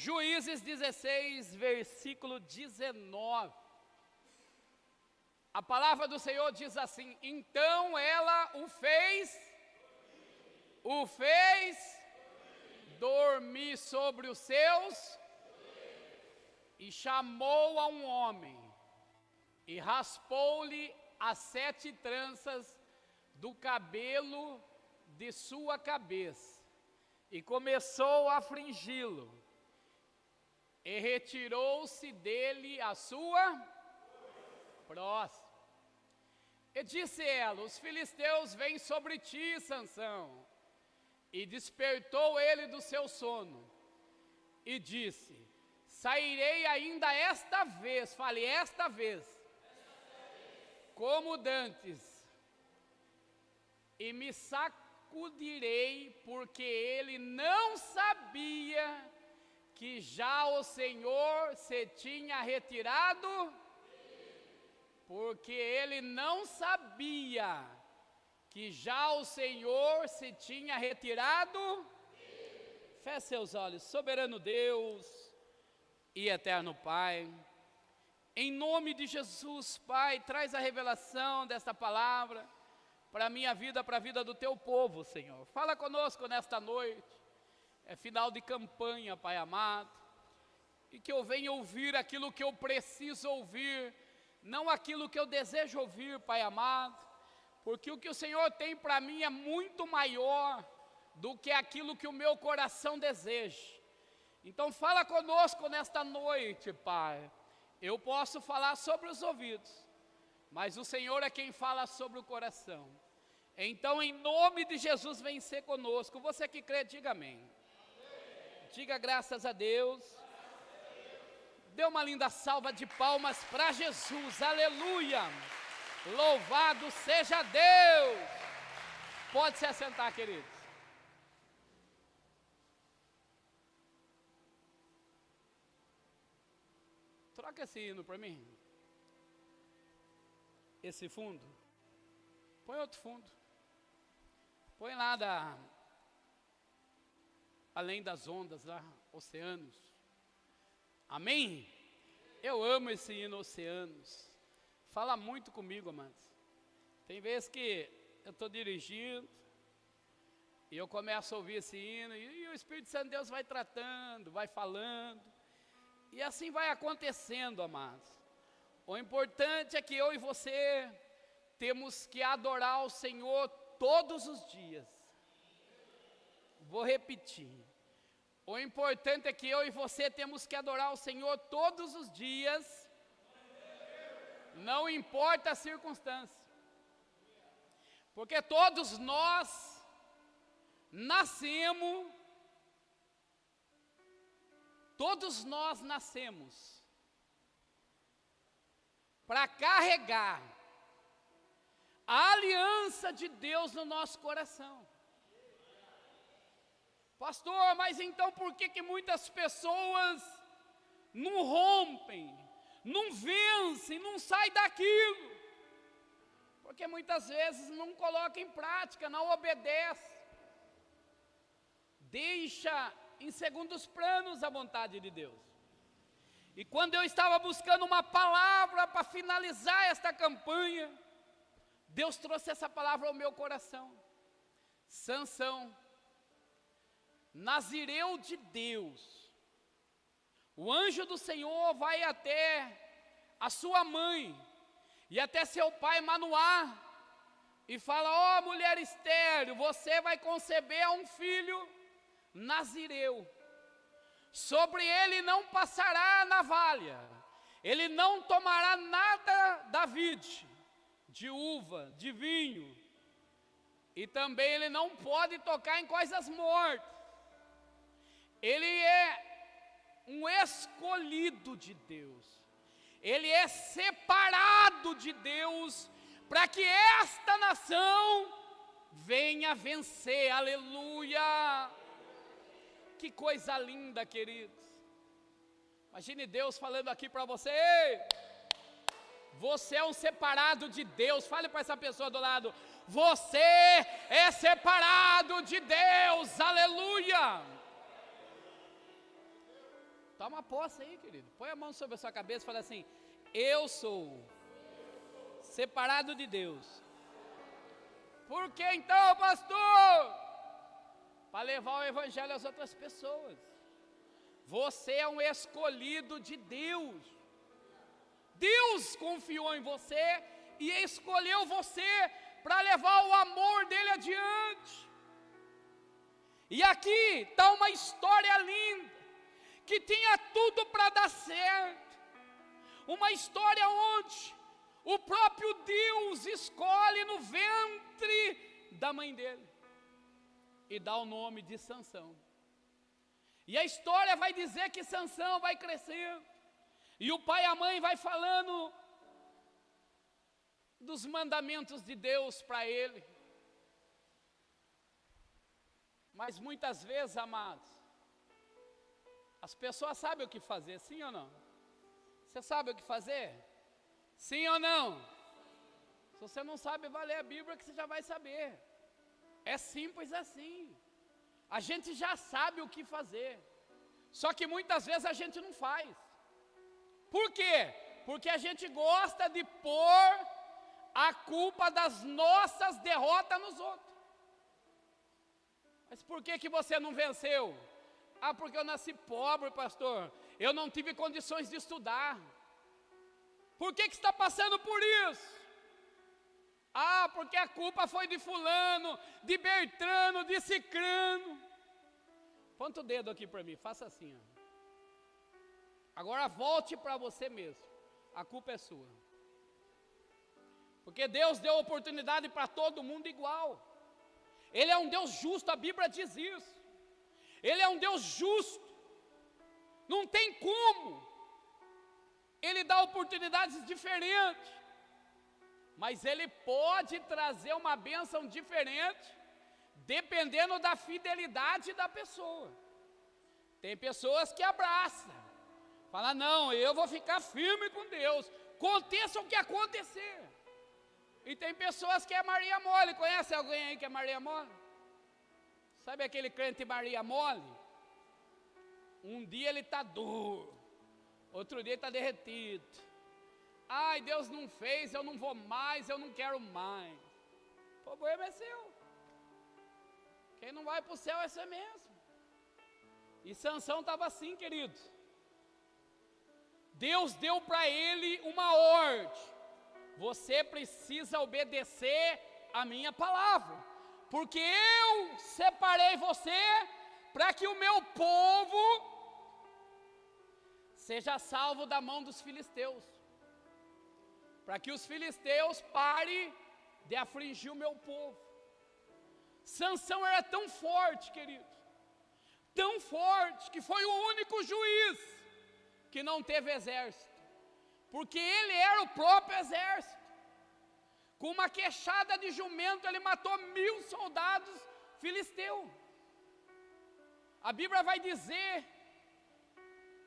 Juízes 16, versículo 19. A palavra do Senhor diz assim: então ela o fez dormir sobre os seus, e chamou a um homem, e raspou-lhe as 7 tranças do cabelo de sua cabeça, e começou a afligi-lo, e retirou-se dele a sua próxima. E disse ela: os filisteus vêm sobre ti, Sansão. E despertou ele do seu sono, e disse: sairei ainda esta vez, fale esta vez, como dantes, e me sacudirei, porque ele não sabia que já o Senhor se tinha retirado, porque ele não sabia que já o Senhor se tinha retirado. Feche seus olhos. Soberano Deus e eterno Pai, em nome de Jesus, Pai, traz a revelação desta palavra para a minha vida, para a vida do teu povo, Senhor. Fala conosco nesta noite, é final de campanha, Pai amado, e que eu venha ouvir aquilo que eu preciso ouvir, não aquilo que eu desejo ouvir, Pai amado, porque o que o Senhor tem para mim é muito maior do que aquilo que o meu coração deseja. Então fala conosco nesta noite, Pai. Eu posso falar sobre os ouvidos, mas o Senhor é quem fala sobre o coração. Então, em nome de Jesus, vem ser conosco. Você que crê, diga amém. Diga graças a Deus. Dê uma linda salva de palmas para Jesus. Aleluia! Louvado seja Deus! Pode se assentar, queridos. Troca esse hino para mim. Esse fundo. Põe outro fundo. Põe lá além das ondas, lá, oceanos. Amém? Eu amo esse hino, Oceanos. Fala muito comigo, amados. Tem vezes que eu estou dirigindo e eu começo a ouvir esse hino e o Espírito Santo de Deus vai tratando, vai falando. E assim vai acontecendo, amados. O importante é que eu e você temos que adorar o Senhor todos os dias. Vou repetir. O importante é que eu e você temos que adorar o Senhor todos os dias. Não importa a circunstância, porque todos nós nascemos para carregar a aliança de Deus no nosso coração. Pastor, mas então por que muitas pessoas não rompem, não vencem, não saem daquilo? Porque muitas vezes não coloca em prática, não obedece, deixa em segundos planos a vontade de Deus. E quando eu estava buscando uma palavra para finalizar esta campanha, Deus trouxe essa palavra ao meu coração. Sansão, nazireu de Deus, o anjo do Senhor vai até a sua mãe e até seu pai Manoá e fala: ó mulher estéril, você vai conceber um filho nazireu, sobre ele não passará a navalha, ele não tomará nada da vide, de uva, de vinho, e também ele não pode tocar em coisas mortas. Ele é um escolhido de Deus, ele é separado de Deus, para que esta nação venha vencer, aleluia. Que coisa linda, queridos. Imagine Deus falando aqui para você: ei, você é um separado de Deus. Fale para essa pessoa do lado: você é separado de Deus, aleluia. Toma posse aí, querido. Põe a mão sobre a sua cabeça e fala assim: eu sou separado de Deus. Por que então, pastor? Para levar o evangelho às outras pessoas. Você é um escolhido de Deus. Deus confiou em você e escolheu você para levar o amor dele adiante. E aqui está uma história linda, que tinha tudo para dar certo. Uma história onde o próprio Deus escolhe no ventre da mãe dele e dá o nome de Sansão. E a história vai dizer que Sansão vai crescendo, e o pai e a mãe vai falando dos mandamentos de Deus para ele. Mas muitas vezes, amados, as pessoas sabem o que fazer, sim ou não? Você sabe o que fazer? Sim ou não? Se você não sabe, vai ler a Bíblia que você já vai saber. É simples assim. A gente já sabe o que fazer, só que muitas vezes a gente não faz. Por quê? Porque a gente gosta de pôr a culpa das nossas derrotas nos outros. Mas por que você não venceu? Ah, porque eu nasci pobre, pastor. Eu não tive condições de estudar. Por que está passando por isso? Ah, porque a culpa foi de fulano, de Bertrano, de Cicrano. Ponta o dedo aqui para mim, faça assim, ó. Agora volte para você mesmo. A culpa é sua. Porque Deus deu oportunidade para todo mundo igual. Ele é um Deus justo, a Bíblia diz isso. Ele é um Deus justo. Não tem como Ele dá oportunidades diferentes, mas Ele pode trazer uma bênção diferente, dependendo da fidelidade da pessoa. Tem pessoas que abraçam, falam: não, eu vou ficar firme com Deus, aconteça o que acontecer. E tem pessoas que é Maria Mole. Conhece alguém aí que é Maria Mole? Sabe aquele crente Maria Mole? Um dia ele está duro, outro dia ele está derretido. Ai, Deus não fez, eu não vou mais, eu não quero mais. O problema é seu. Quem não vai para o céu é você mesmo. E Sansão estava assim, querido. Deus deu para ele uma ordem: você precisa obedecer a minha palavra, porque eu separei você para que o meu povo seja salvo da mão dos filisteus, para que os filisteus parem de afligir o meu povo. Sansão era tão forte, querido, tão forte, que foi o único juiz que não teve exército, porque ele era o próprio exército. Com uma queixada de jumento ele matou 1000 soldados filisteus. A Bíblia vai dizer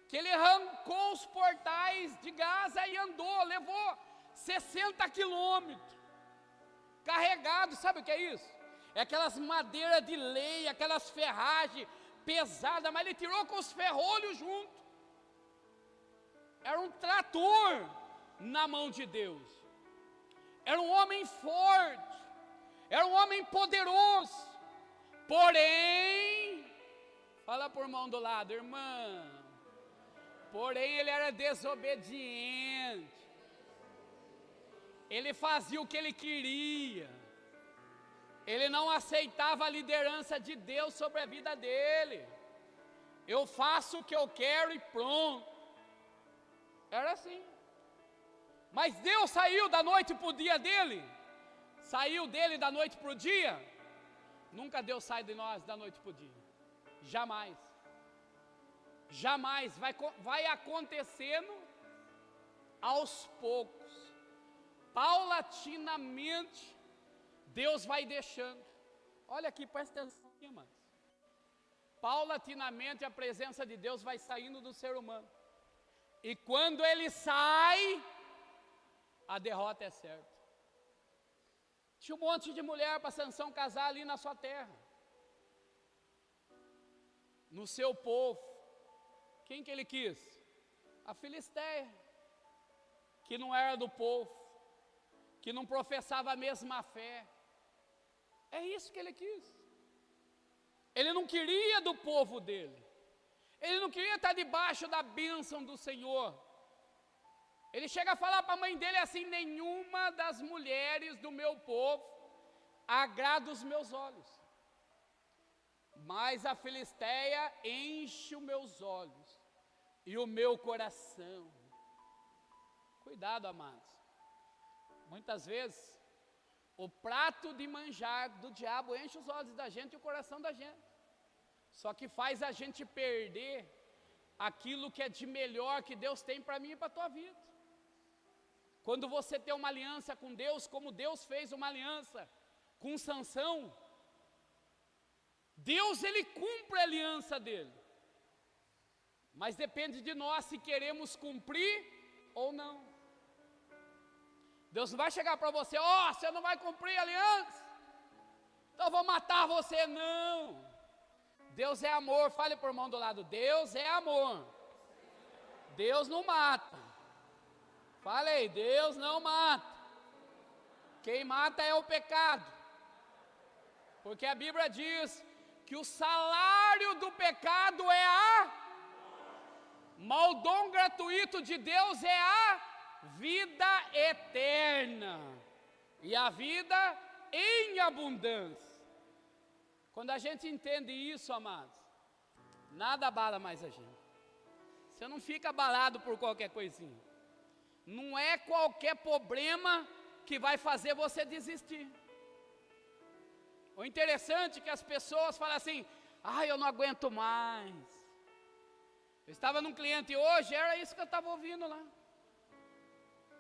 que ele arrancou os portais de Gaza e andou, levou 60 quilômetros, carregado. Sabe o que é isso? É aquelas madeiras de lei, aquelas ferragens pesadas, mas ele tirou com os ferrolhos junto. Era um trator na mão de Deus. Era um homem forte, era um homem poderoso. Porém, fala por mão do lado, irmã. Porém, ele era desobediente. Ele fazia o que ele queria. Ele não aceitava a liderança de Deus sobre a vida dele. Eu faço o que eu quero e pronto. Era assim. Mas Deus saiu da noite para o dia dele? Saiu dele da noite para o dia? Nunca Deus sai de nós da noite para o dia. Jamais. Jamais. Vai acontecendo aos poucos. Paulatinamente, Deus vai deixando. Olha aqui, presta atenção aqui, irmãos. Paulatinamente a presença de Deus vai saindo do ser humano. E quando ele sai, a derrota é certa. Tinha um monte de mulher para Sansão casar ali na sua terra, no seu povo. Quem que ele quis? A Filisteia, que não era do povo, que não professava a mesma fé. É isso que ele quis. Ele não queria do povo dele. Ele não queria estar debaixo da bênção do Senhor. Ele chega a falar para a mãe dele assim: nenhuma das mulheres do meu povo agrada os meus olhos, mas a Filisteia enche os meus olhos e o meu coração. Cuidado, amados. Muitas vezes, o prato de manjar do diabo enche os olhos da gente e o coração da gente. Só que faz a gente perder aquilo que é de melhor que Deus tem para mim e para a tua vida. Quando você tem uma aliança com Deus, como Deus fez uma aliança com Sansão, Deus, ele cumpre a aliança dele. Mas depende de nós se queremos cumprir ou não. Deus não vai chegar para você: ó, você não vai cumprir a aliança, então eu vou matar você. Não. Deus é amor. Fale por mão do lado: Deus é amor. Deus não mata. Fale aí: Deus não mata. Quem mata é o pecado. Porque a Bíblia diz que o salário do pecado é mas o dom gratuito de Deus é a vida eterna. E a vida em abundância. Quando a gente entende isso, amados, nada abala mais a gente. Você não fica abalado por qualquer coisinha. Não é qualquer problema que vai fazer você desistir. O interessante é que as pessoas falam assim: eu não aguento mais. Eu estava num cliente hoje, era isso que eu estava ouvindo lá.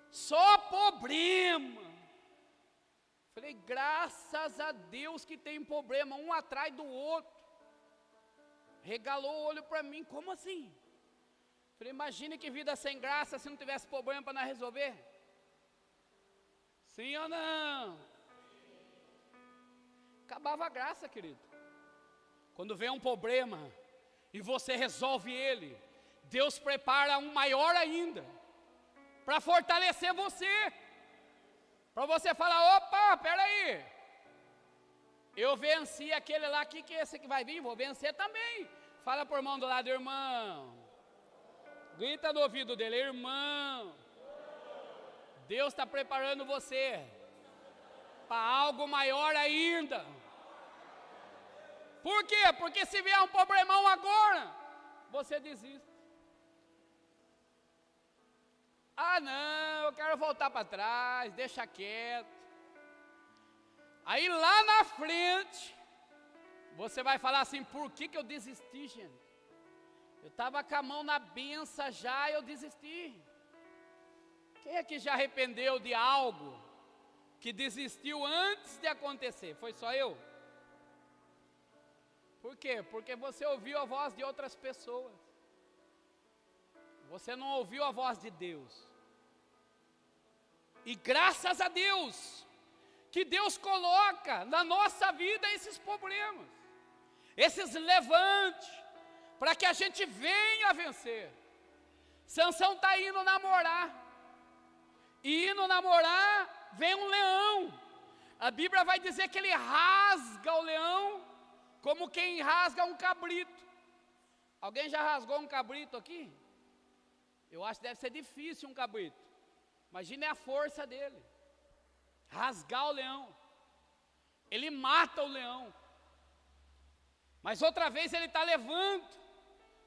Só problema. Falei: graças a Deus que tem problema, um atrás do outro. Regalou o olho para mim: como assim? Falei: imagine que vida sem graça se não tivesse problema para nós resolver. Sim ou não? Acabava a graça, querido. Quando vem um problema e você resolve ele, Deus prepara um maior ainda, para fortalecer você, para você falar: opa, peraí, eu venci aquele lá, que é esse que vai vir? Vou vencer também. Fala por mão do lado: irmão. Grita no ouvido dele: irmão, Deus está preparando você para algo maior ainda. Por quê? Porque se vier um problemão agora, você desiste. Não, eu quero voltar para trás, deixa quieto. Aí lá na frente, você vai falar assim: por que eu desisti, gente? Eu estava com a mão na benção já, eu desisti. Quem é que já arrependeu de algo que desistiu antes de acontecer? Foi só eu? Por quê? Porque você ouviu a voz de outras pessoas. Você não ouviu a voz de Deus. E graças a Deus, que Deus coloca na nossa vida esses problemas, esses levantes, para que a gente venha a vencer. Sansão está indo namorar. E indo namorar, vem um leão. A Bíblia vai dizer que ele rasga o leão, como quem rasga um cabrito. Alguém já rasgou um cabrito aqui? Eu acho que deve ser difícil um cabrito. Imagine a força dele. Rasgar o leão. Ele mata o leão. Mas outra vez ele está levando.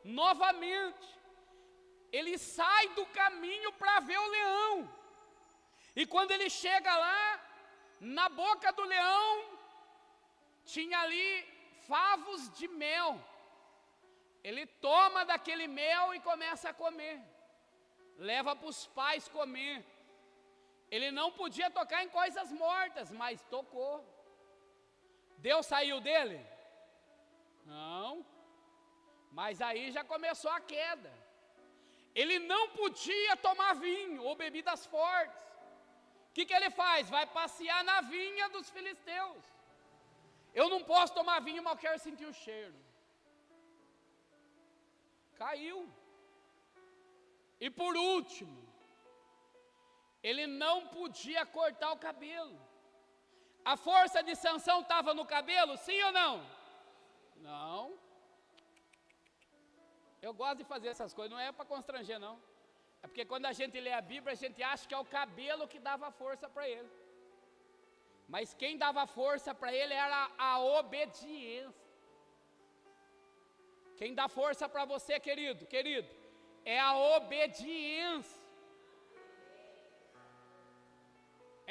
Novamente. Ele sai do caminho para ver o leão. E quando ele chega lá, na boca do leão, tinha ali favos de mel. Ele toma daquele mel e começa a comer. Leva para os pais comer. Ele não podia tocar em coisas mortas, mas tocou. Deus saiu dele? Não. Mas aí já começou a queda. Ele não podia tomar vinho ou bebidas fortes. O que ele faz? Vai passear na vinha dos filisteus. Eu não posso tomar vinho, mas eu quero sentir o cheiro. Caiu. E por último, ele não podia cortar o cabelo. A força de Sansão estava no cabelo, sim ou não? Não. Eu gosto de fazer essas coisas, não é para constranger não. É porque quando a gente lê a Bíblia, a gente acha que é o cabelo que dava força para ele. Mas quem dava força para ele era a obediência. Quem dá força para você, querido, é a obediência.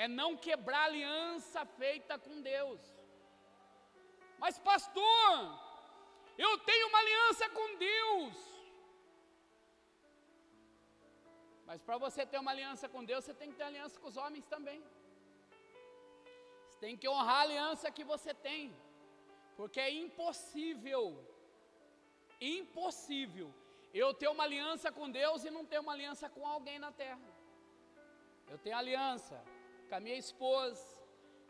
É não quebrar a aliança feita com Deus. Mas pastor, eu tenho uma aliança com Deus. Mas para você ter uma aliança com Deus, você tem que ter aliança com os homens também. Você tem que honrar a aliança que você tem. Porque é impossível eu ter uma aliança com Deus e não ter uma aliança com alguém na terra. Eu tenho aliança com a minha esposa,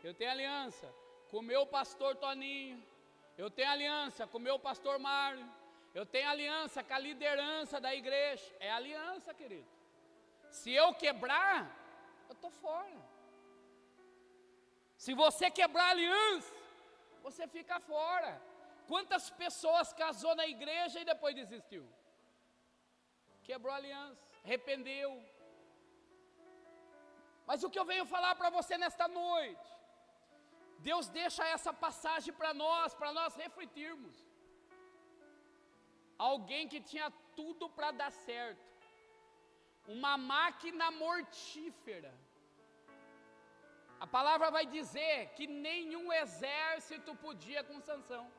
eu tenho aliança com o meu pastor Toninho, eu tenho aliança com o meu pastor Mário, eu tenho aliança com a liderança da igreja. É aliança, querido. Se eu quebrar, eu estou fora. Se você quebrar a aliança, você fica fora. Quantas pessoas casou na igreja e depois desistiu? Quebrou a aliança, arrependeu. Mas o que eu venho falar para você nesta noite, Deus deixa essa passagem para nós refletirmos. Alguém que tinha tudo para dar certo, uma máquina mortífera. A palavra vai dizer que nenhum exército podia com Sansão.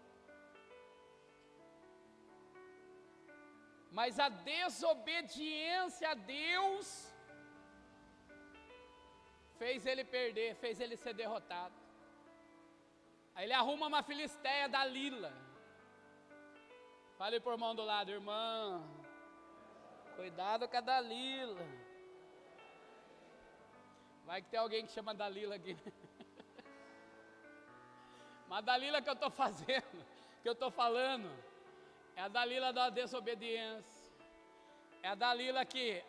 Mas a desobediência a Deus fez ele perder, fez ele ser derrotado. Aí ele arruma uma filisteia, Dalila. Fale por irmão do lado, irmã, cuidado com a Dalila. Vai que tem alguém que chama Dalila aqui. Mas a Dalila que eu estou fazendo, que eu estou falando, é a Dalila da desobediência. É a Dalila que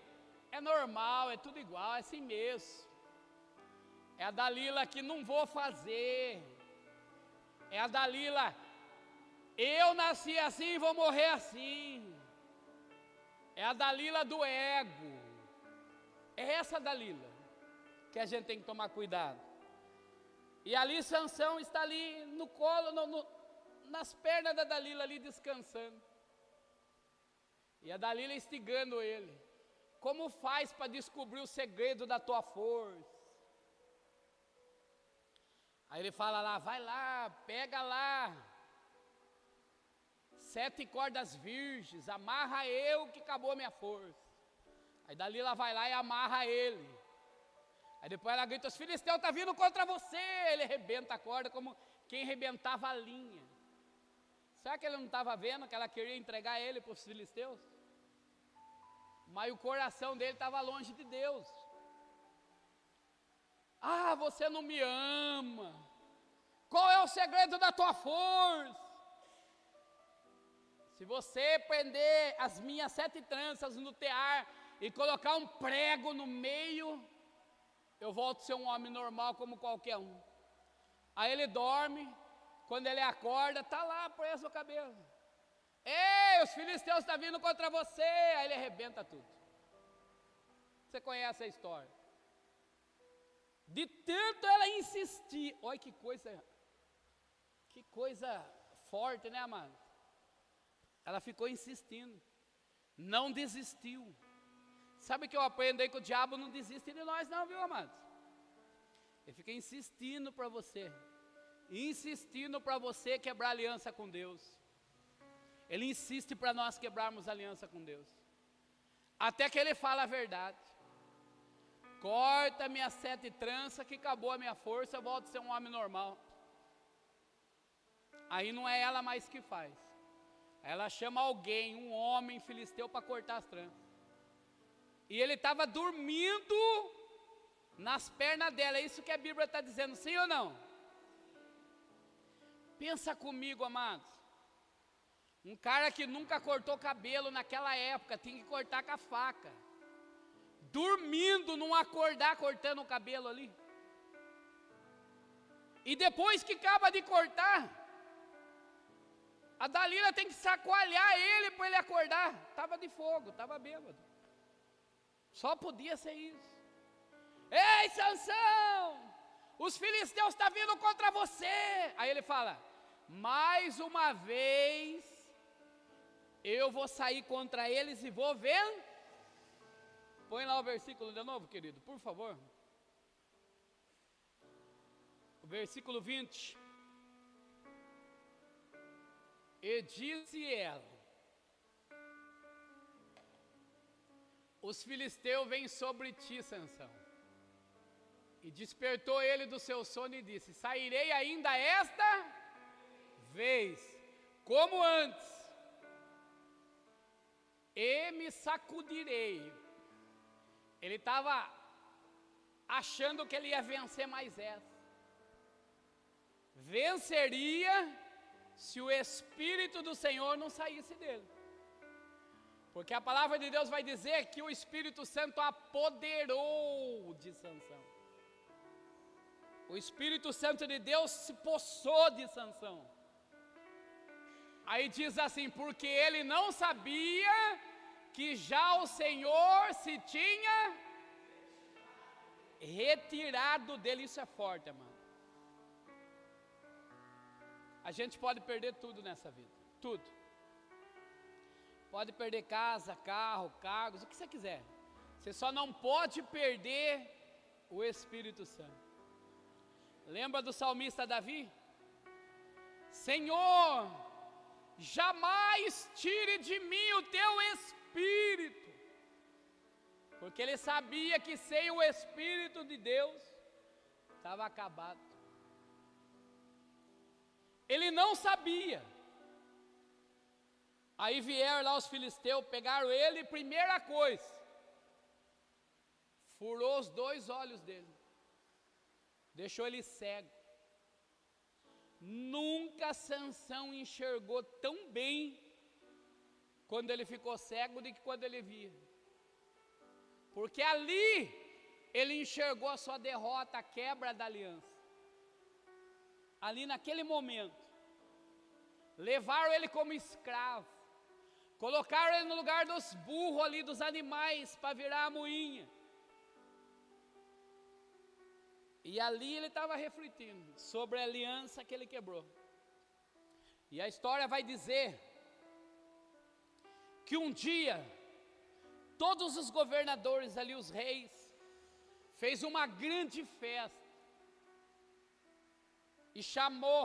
é normal, é tudo igual, é assim mesmo. É a Dalila que não vou fazer. É a Dalila, eu nasci assim e vou morrer assim. É a Dalila do ego. É essa Dalila que a gente tem que tomar cuidado. E ali Sansão está ali no colo, nas pernas da Dalila ali descansando. E a Dalila instigando ele. Como faz para descobrir o segredo da tua força? Aí ele fala lá, vai lá, pega lá 7 cordas virgens, amarra eu que acabou a minha força. Aí Dalila vai lá e amarra ele. Aí depois ela grita, os filisteus estão vindo contra você. Ele arrebenta a corda como quem arrebentava a linha. Será que ele não estava vendo que ela queria entregar ele para os filisteus? Mas o coração dele estava longe de Deus. Ah, você não me ama. Qual é o segredo da tua força? Se você prender as minhas 7 tranças no tear e colocar um prego no meio, eu volto a ser um homem normal como qualquer um. Aí ele dorme, quando ele acorda, está lá preso o cabelo. Ei, os filisteus estão vindo contra você. Aí ele arrebenta tudo. Você conhece a história. De tanto ela insistir, olha que coisa forte, né, amado? Ela ficou insistindo, não desistiu. Sabe o que eu aprendo aí, que o diabo não desiste de nós não, viu, amados? Ele fica insistindo para você quebrar aliança com Deus. Ele insiste para nós quebrarmos aliança com Deus, até que ele fala a verdade. Corta minhas 7 tranças que acabou a minha força, eu volto a ser um homem normal. Aí não é ela mais que faz. Ela chama alguém, um homem filisteu, para cortar as tranças. E ele estava dormindo nas pernas dela. É isso que a Bíblia está dizendo, sim ou não? Pensa comigo, amados. Um cara que nunca cortou cabelo naquela época, tinha que cortar com a faca. dormindo, não acordar cortando o cabelo ali. E depois que acaba de cortar, a Dalila tem que chacoalhar ele para ele acordar. Estava de fogo, estava bêbado. Só podia ser isso. Ei, Sansão, os filisteus estão vindo contra você. Aí ele fala, mais uma vez, eu vou sair contra eles e vou ver. Põe lá o versículo de novo, querido, por favor. O versículo 20. E disse ela, os filisteus vêm sobre ti, Sansão. E despertou ele do seu sono e disse, sairei ainda esta vez, como antes, e me sacudirei. Ele estava achando que ele ia vencer mais essa. Venceria se o Espírito do Senhor não saísse dele. Porque a palavra de Deus vai dizer que o Espírito Santo apoderou de Sansão. O Espírito Santo de Deus se possou de Sansão. Aí diz assim, porque ele não sabia que já o Senhor se tinha retirado dele. Isso é forte, amado. A gente pode perder tudo nessa vida, tudo. Pode perder casa, carro, cargos, o que você quiser. Você só não pode perder o Espírito Santo. Lembra do salmista Davi? Senhor, jamais tire de mim o teu Espírito. Porque ele sabia que sem o Espírito de Deus, estava acabado. Ele não sabia. Aí vieram lá os filisteus, pegaram ele, primeira coisa, furou os 2 olhos dele, deixou ele cego. Nunca Sansão enxergou tão bem quando ele ficou cego do que quando ele via. Porque ali ele enxergou a sua derrota, a quebra da aliança. Ali naquele momento, levaram ele como escravo, colocaram ele no lugar dos burros ali, dos animais, para virar a moinha. E ali ele estava refletindo sobre a aliança que ele quebrou. E a história vai dizer que um dia, todos os governadores ali, os reis, fez uma grande festa e chamou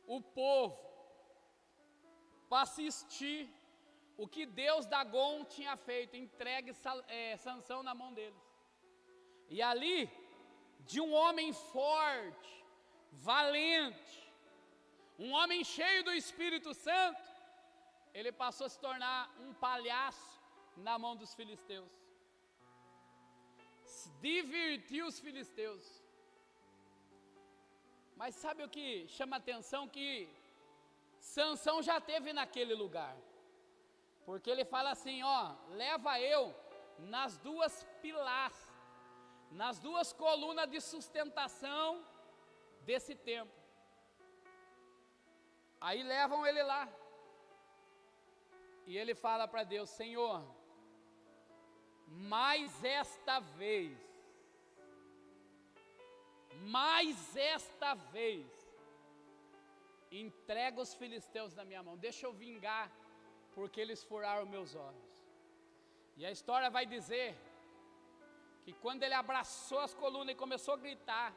o povo para assistir o que Deus Dagon tinha feito, entregue Sansão na mão deles. E ali, de um homem forte, valente, um homem cheio do Espírito Santo, ele passou a se tornar um palhaço na mão dos filisteus. Divertiu os filisteus. Mas sabe o que chama atenção? Que Sansão já teve naquele lugar. Porque ele fala assim, ó, leva eu nas 2 pilastras, nas 2 colunas de sustentação desse templo. Aí levam ele lá. E ele fala para Deus, Senhor, mais esta vez, entrega os filisteus na minha mão, deixa eu vingar, porque eles furaram meus olhos. E a história vai dizer que quando ele abraçou as colunas e começou a gritar,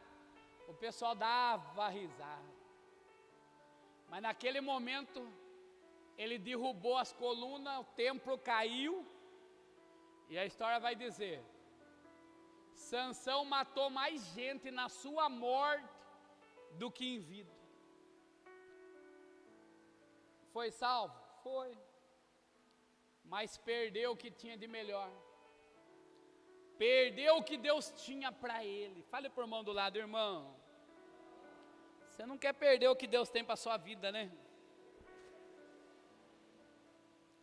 o pessoal dava risada. Mas naquele momento, ele derrubou as colunas, o templo caiu, e a história vai dizer, Sansão matou mais gente na sua morte do que em vida. Foi salvo? Foi. Mas perdeu o que tinha de melhor. Perdeu o que Deus tinha para ele. Fale para o irmão do lado, irmão. Você não quer perder o que Deus tem para a sua vida, né?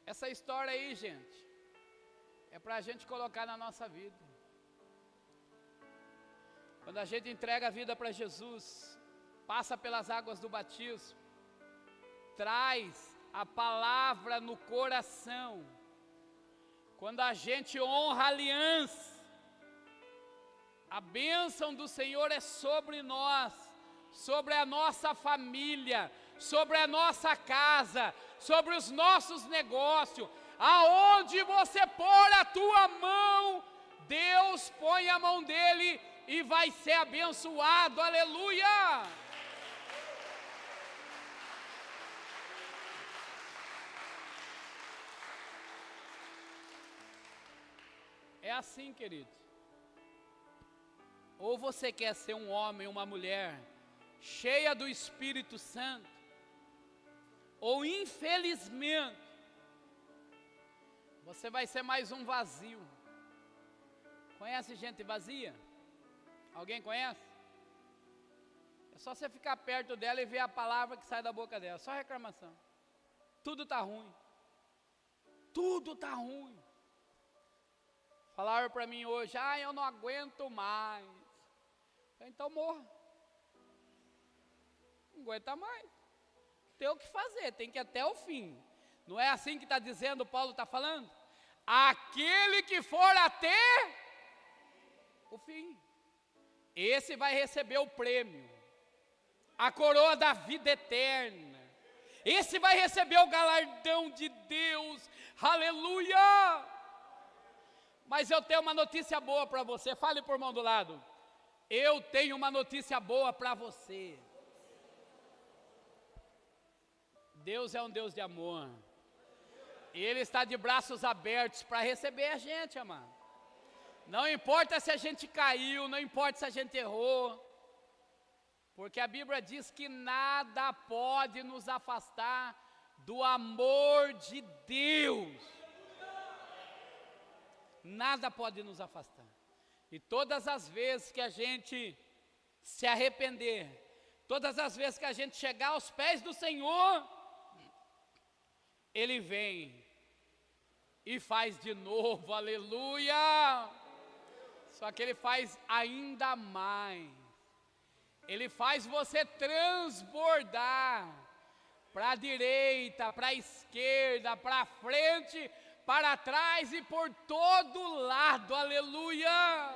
Essa história aí, gente, é para a gente colocar na nossa vida. Quando a gente entrega a vida para Jesus, passa pelas águas do batismo, traz a palavra no coração. Quando a gente honra a aliança, a bênção do Senhor é sobre nós, sobre a nossa família, sobre a nossa casa, sobre os nossos negócios. Aonde você pôr a tua mão, Deus põe a mão dele e vai ser abençoado, aleluia! É assim, querido. Ou você quer ser um homem, uma mulher cheia do Espírito Santo, ou infelizmente você vai ser mais um vazio. Conhece gente vazia? Alguém conhece? É só você ficar perto dela e ver a palavra que sai da boca dela, só reclamação. Tudo está ruim. Tudo está ruim. Falaram para mim hoje, eu não aguento mais. Então morra. Não aguenta mais. Tem o que fazer, tem que ir até o fim. Não é assim que está dizendo, Paulo está falando? Aquele que for até o fim, esse vai receber o prêmio, a coroa da vida eterna. Esse vai receber o galardão de Deus, aleluia! Mas eu tenho uma notícia boa para você, fale por mão do lado. Eu tenho uma notícia boa para você. Deus é um Deus de amor. Ele está de braços abertos para receber a gente, amado. Não importa se a gente caiu, não importa se a gente errou. Porque a Bíblia diz que nada pode nos afastar do amor de Deus. Nada pode nos afastar. E todas as vezes que a gente se arrepender, todas as vezes que a gente chegar aos pés do Senhor, Ele vem e faz de novo, aleluia! Só que Ele faz ainda mais. Ele faz você transbordar para a direita, para a esquerda, para a frente, para trás e por todo lado, aleluia!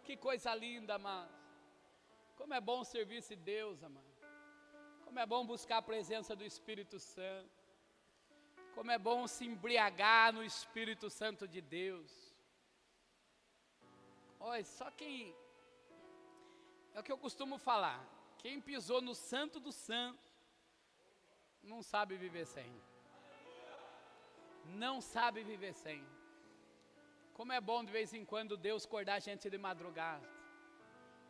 Que coisa linda, amados. Como é bom servir esse Deus, amado. Como é bom buscar a presença do Espírito Santo. Como é bom se embriagar no Espírito Santo de Deus. Olha, só quem... É o que eu costumo falar. Quem pisou no Santo dos Santos, não sabe viver sem. Não sabe viver sem. Como é bom de vez em quando Deus acordar a gente de madrugada.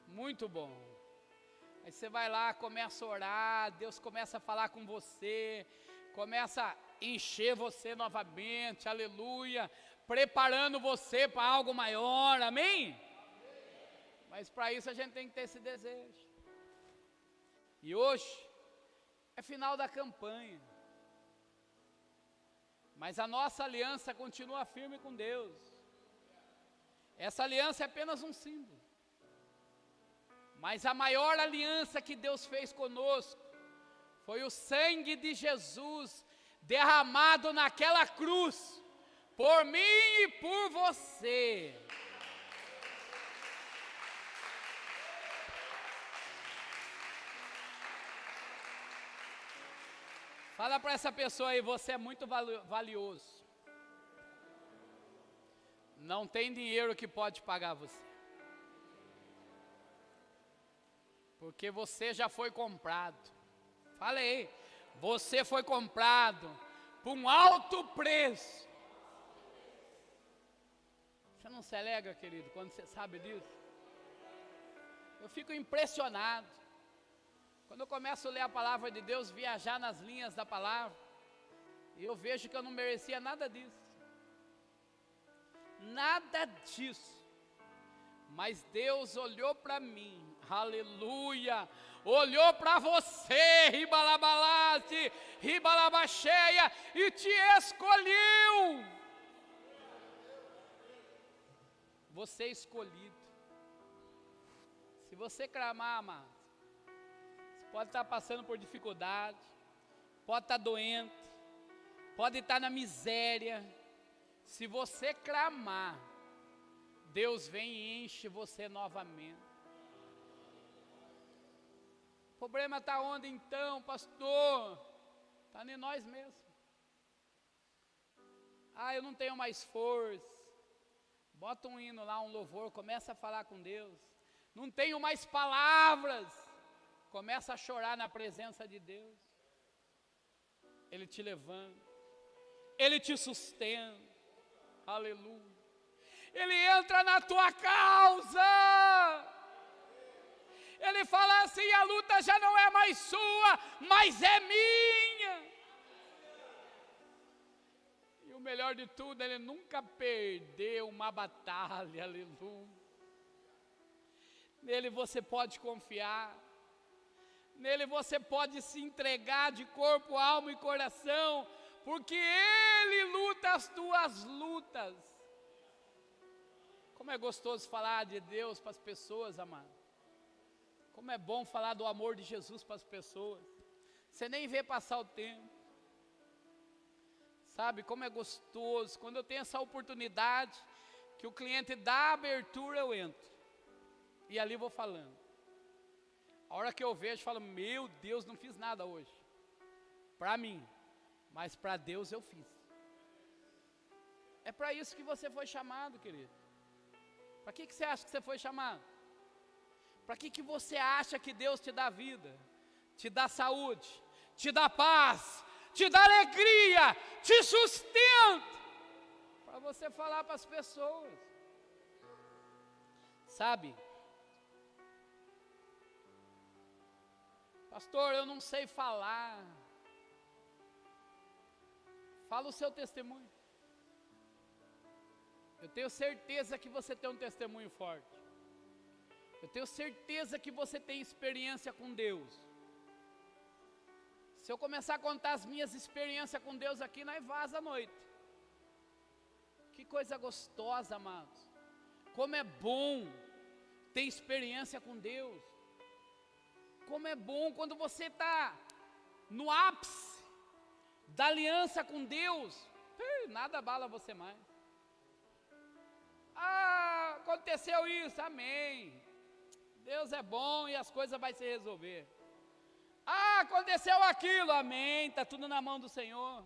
Muito bom. Aí você vai lá, começa a orar, Deus começa a falar com você, começa a encher você novamente, aleluia, preparando você para algo maior, amém? Mas para isso a gente tem que ter esse desejo. E hoje é final da campanha. Mas a nossa aliança continua firme com Deus. Essa aliança é apenas um símbolo. Mas a maior aliança que Deus fez conosco foi o sangue de Jesus derramado naquela cruz, por mim e por você. Fala para essa pessoa aí, você é muito valioso. Não tem dinheiro que pode pagar você. Porque você já foi comprado. Fala aí, você foi comprado por um alto preço. Você não se alegra, querido, quando você sabe disso? Eu fico impressionado. Quando eu começo a ler a palavra de Deus, viajar nas linhas da palavra, eu vejo que eu não merecia nada disso. Nada disso. Mas Deus olhou para mim, aleluia, olhou para você, ribalabalaste, ribalabacheia, e te escolheu. você é escolhido. Se você clamar, amados, você pode estar passando por dificuldade, pode estar doente, pode estar na miséria. Se você clamar, Deus vem e enche você novamente. O problema está onde então, pastor? Está em nós mesmos. Eu não tenho mais força. Bota um hino lá, um louvor, começa a falar com Deus. Não tenho mais palavras. Começa a chorar na presença de Deus. Ele te levanta. Ele te sustenta. Aleluia. Ele entra na tua causa. Ele fala assim: a luta já não é mais sua, mas é minha. E o melhor de tudo, ele nunca perdeu uma batalha, aleluia. Nele você pode confiar, nele você pode se entregar de corpo, alma e coração, porque ele luta as tuas lutas. Como é gostoso falar de Deus para as pessoas, amado. Como é bom falar do amor de Jesus para as pessoas. Você nem vê passar o tempo. Sabe como é gostoso, quando eu tenho essa oportunidade, que o cliente dá abertura, eu entro. E ali vou falando. A hora que eu vejo, eu falo: meu Deus, não fiz nada hoje. Para mim, mas para Deus eu fiz. É para isso que você foi chamado, querido. Para que você acha que você foi chamado? Para que você acha que Deus te dá vida, te dá saúde, te dá paz, te dá alegria, te sustenta? Para você falar para as pessoas. Sabe? Pastor, eu não sei falar. Fala o seu testemunho. Eu tenho certeza que você tem um testemunho forte. Eu tenho certeza que você tem experiência com Deus. Se eu começar a contar as minhas experiências com Deus aqui, nós vaza à noite. Que coisa gostosa, amados. Como é bom ter experiência com Deus. Como é bom quando você está no ápice da aliança com Deus. Nada abala você mais. Aconteceu isso, amém. Deus é bom e as coisas vão se resolver. Aconteceu aquilo, amém. Está tudo na mão do Senhor.